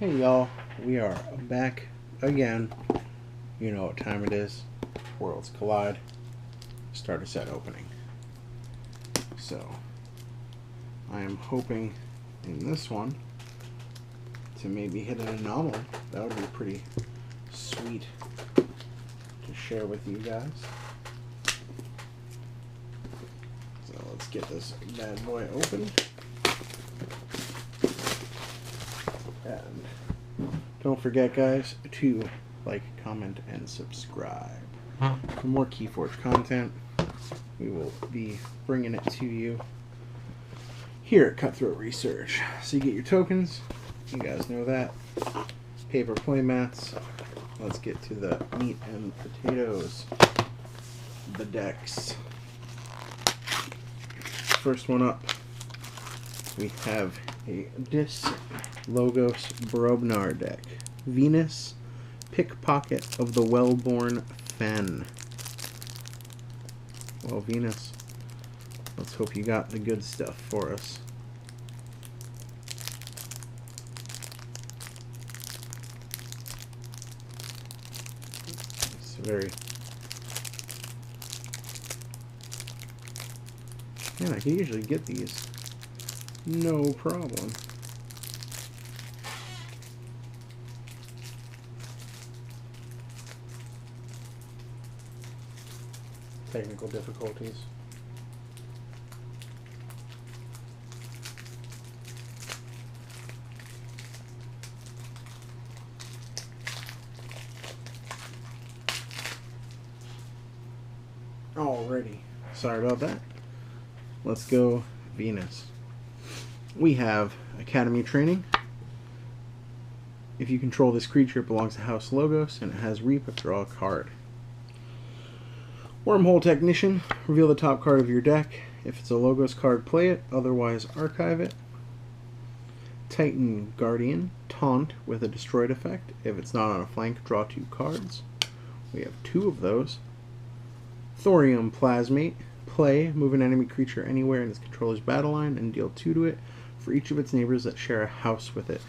Hey y'all, we are back again. You know what time it is. Worlds collide. Starter set opening. So, I am hoping in this one to maybe hit an anomaly. That would be pretty sweet to share with you guys. So let's get this bad boy open. And don't forget, guys, to like, comment, and subscribe. For more Keyforge content, we will be bringing it to you here at Cutthroat Research. So you get your tokens, you guys know that. Paper playmats. Let's get to the meat and potatoes. The decks. First one up, we have a Dis Logos Brobnar deck. Venus, Pickpocket of the Wellborn Fen. Well, Venus, let's hope you got the good stuff for us. It's very... Man, I can usually get these. No problem. Technical difficulties. Alrighty. Sorry about that. Let's go Venus. We have Academy Training. If you control this creature, it belongs to House Logos, and it has Reap, draw a card. Wormhole Technician. Reveal the top card of your deck. If it's a Logos card, play it. Otherwise, archive it. Titan Guardian. Taunt with a destroyed effect. If it's not on a flank, draw 2 cards. We have 2 of those. Thorium Plasmate. Play. Move an enemy creature anywhere in its controller's battle line and deal 2 to it for each of its neighbors that share a house with it.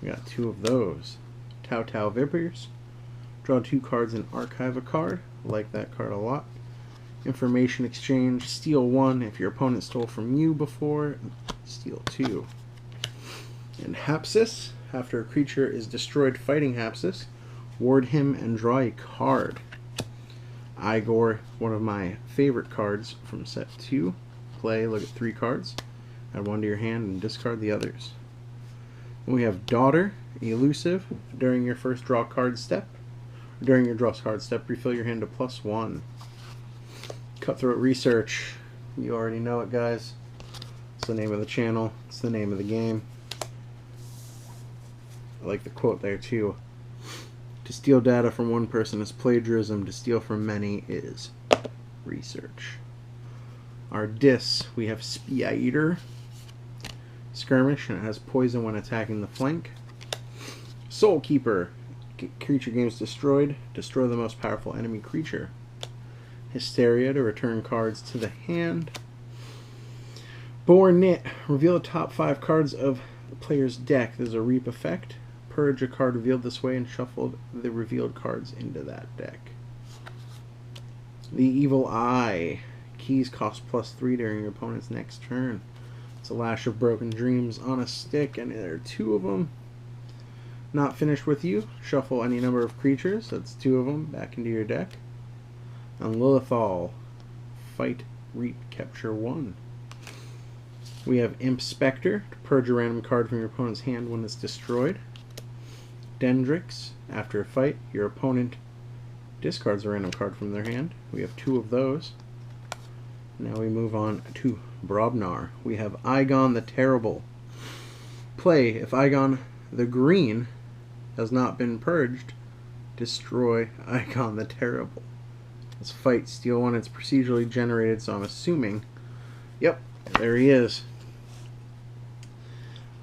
We got 2 of those. Tau Tau Vipers. Draw 2 cards and archive a card. Like that card a lot. Information Exchange. Steal 1. If your opponent stole from you before, steal 2. And Hapsis. After a creature is destroyed fighting Hapsis, ward him and draw a card. Igor, one of my favorite cards from set 2. Play, look at 3 cards. Add 1 to your hand and discard the others. And we have Daughter, Elusive. During your first draw card step, during your draw card step, refill your hand to +1. Cutthroat Research. You already know it, guys. It's the name of the channel. It's the name of the game. I like the quote there, too. To steal data from one person is plagiarism. To steal from many is research. Our Dis, we have Spear. Skirmish, and it has poison when attacking the flank. Soul Keeper. Creature games destroyed. Destroy the most powerful enemy creature. Hysteria, to return cards to the hand. Boar Knit. Reveal the top 5 cards of the player's deck. There's a Reap effect. Purge a card revealed this way and shuffle the revealed cards into that deck. The Evil Eye. Keys cost +3 during your opponent's next turn. It's a Lash of Broken Dreams on a stick, and there are 2 of them. Not finished with you. Shuffle any number of creatures, that's 2 of them, back into your deck. And Lilithal. Fight, Reap, Capture 1. We have Imp Spectre. To purge a random card from your opponent's hand when it's destroyed. Dendrix. After a fight, your opponent discards a random card from their hand. We have 2 of those. Now we move on to Brobnar. We have Igon the Terrible. Play. If Igon the Green has not been purged, destroy Igon the Terrible. Let's fight. Steal 1. It's procedurally generated, so I'm assuming... Yep, there he is.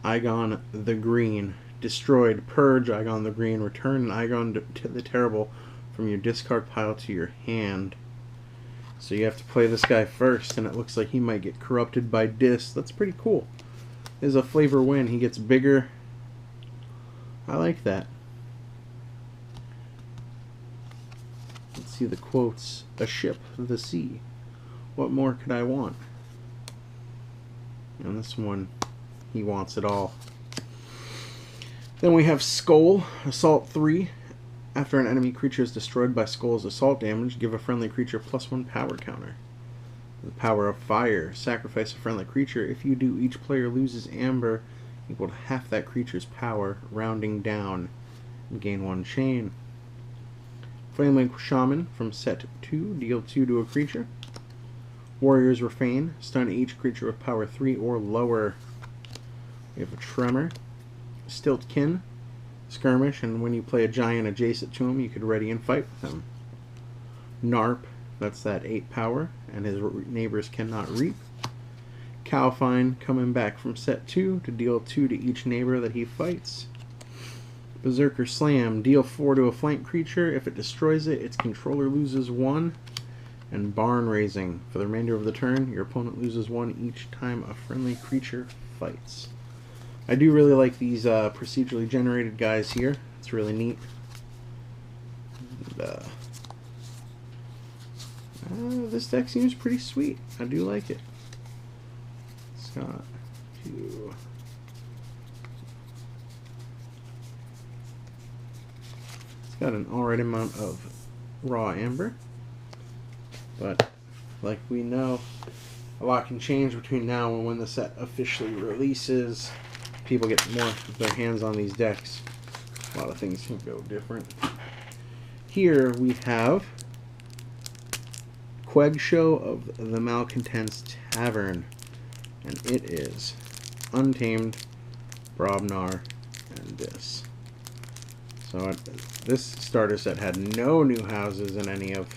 Igon the Green. Destroyed. Purge Igon the Green. Return Igon the Terrible from your discard pile to your hand. So you have to play this guy first, and it looks like he might get corrupted by Dis. That's pretty cool. There's a flavor win. He gets bigger I like that. Let's see the quotes. A ship, the sea. What more could I want? And this one, he wants it all. Then we have Skull, Assault 3. After an enemy creature is destroyed by Skull's assault damage, give a friendly creature +1 power counter. The power of fire. Sacrifice a friendly creature. If you do, each player loses amber equal to half that creature's power, rounding down, and gain 1 chain. Flamelink Shaman from set 2. Deal 2 to a creature. Warrior's Refrain. Stun each creature with power 3 or lower. We have a Tremor. Stiltkin. Skirmish, and when you play a giant adjacent to him, you could ready and fight with him. Narp. That's that 8 power, and his neighbors cannot reap. Calfine coming back from set 2 to deal 2 to each neighbor that he fights. Berserker Slam. Deal 4 to a flank creature. If it destroys it, its controller loses 1. And Barn Raising. For the remainder of the turn, your opponent loses 1 each time a friendly creature fights. I do really like these procedurally generated guys here. It's really neat. And, this deck seems pretty sweet. I do like it. It's got an alright amount of raw amber, but like we know, a lot can change between now and when the set officially releases. People get more of their hands on these decks. A lot of things can go different. Here we have Queg Show of the Malcontents Tavern, and it is Untamed, Brobnar, and this. So this starter set had no new houses in any of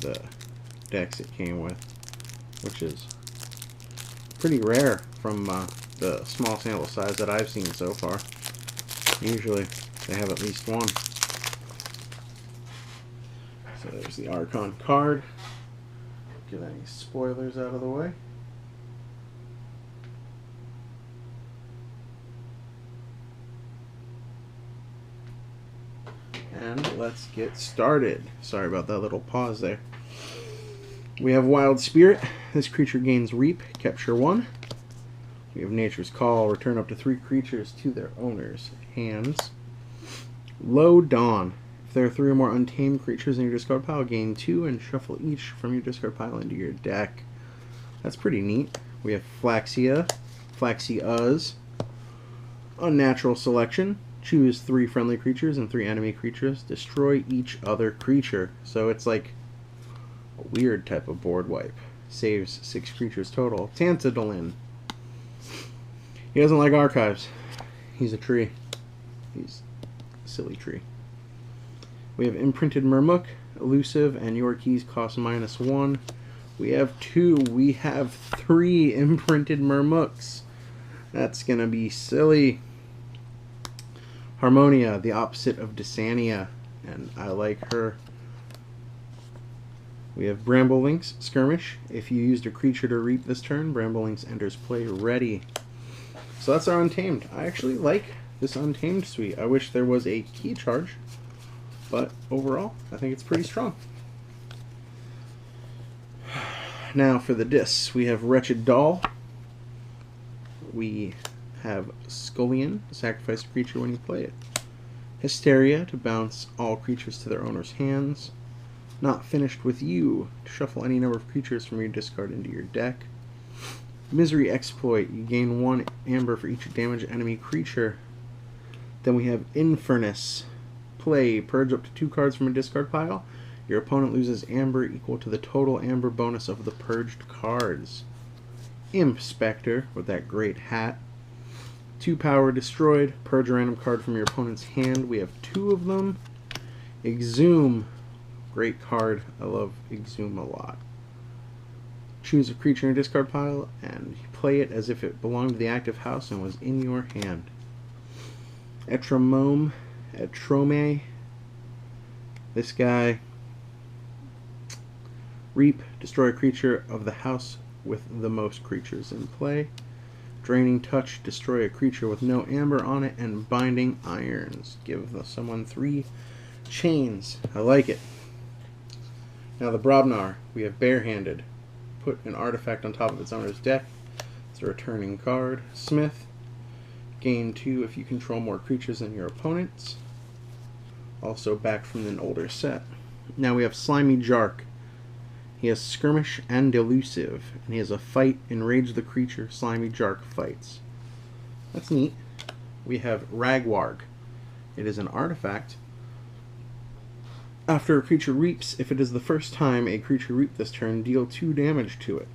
the decks it came with, which is pretty rare from the small sample size that I've seen so far. Usually they have at least one. So there's the Archon card. Get any spoilers out of the way. And let's get started. Sorry about that little pause there. We have Wild Spirit. This creature gains Reap, capture 1. We have Nature's Call. Return up to 3 creatures to their owners' hands. Low Dawn. If there are 3 or more untamed creatures in your discard pile, gain 2 and shuffle each from your discard pile into your deck. That's pretty neat. We have Flaxias. Unnatural Selection. Choose 3 friendly creatures and 3 enemy creatures. Destroy each other creature. So it's like a weird type of board wipe. Saves 6 creatures total. Tantadolin. He doesn't like archives. He's a tree. He's a silly tree. We have Imprinted Murmuk, Elusive, and your keys cost -1. We have 2. We have 3 Imprinted Murmuks. That's gonna be silly. Harmonia, the opposite of Dysania, and I like her. We have Bramblelink's Skirmish. If you used a creature to reap this turn, Bramblelink's enters play ready. So that's our Untamed. I actually like this Untamed suite. I wish there was a key charge, but overall, I think it's pretty strong. Now for the discs, we have Wretched Doll. We have Scullion, sacrifice a creature when you play it. Hysteria, to bounce all creatures to their owner's hands. Not Finished with You, to shuffle any number of creatures from your discard into your deck. Misery Exploit, you gain 1 amber for each damaged enemy creature. Then we have Infernus. Play, purge up to 2 cards from a discard pile. Your opponent loses amber equal to the total amber bonus of the purged cards. Imp Spectre, with that great hat. 2 power destroyed. Purge a random card from your opponent's hand. We have 2 of them. Exhume. Great card. I love Exhume a lot. Choose a creature in your discard pile and play it as if it belonged to the active house and was in your hand. Etrome. This guy. Reap. Destroy a creature of the house with the most creatures in play. Draining Touch, destroy a creature with no amber on it, and Binding Irons. Give someone 3 chains. I like it. Now the Brobnar, we have Barehanded. Put an artifact on top of its owner's deck. It's a returning card. Smith, gain 2 if you control more creatures than your opponents. Also back from an older set. Now we have Slimy Jark. He has Skirmish and Elusive, and he has a fight, enrage the creature, Slimy Jark fights. That's neat. We have Ragwarg. It is an artifact. After a creature reaps, if it is the first time a creature reaped this turn, deal 2 damage to it.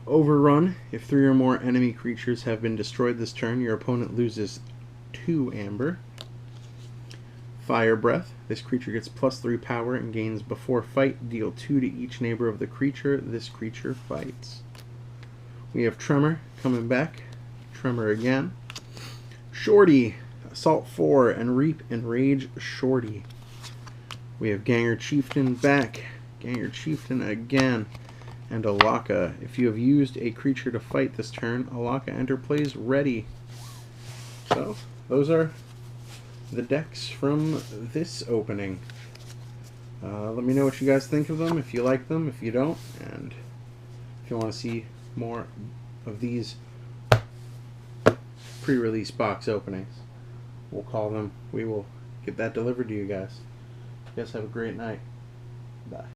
Overrun. If 3 or more enemy creatures have been destroyed this turn, your opponent loses 2 amber. Fire Breath. This creature gets +3 power and gains before fight. Deal 2 to each neighbor of the creature. This creature fights. We have Tremor coming back. Tremor again. Shorty. Assault 4 and Reap Enrage Shorty. We have Ganger Chieftain back. Ganger Chieftain again. And Alaka. If you have used a creature to fight this turn, Alaka enter plays ready. So, those are the decks from this opening. Let me know what you guys think of them, if you like them, if you don't, and if you want to see more of these pre-release box openings. We'll call them. We will get that delivered to you guys. You guys have a great night. Bye.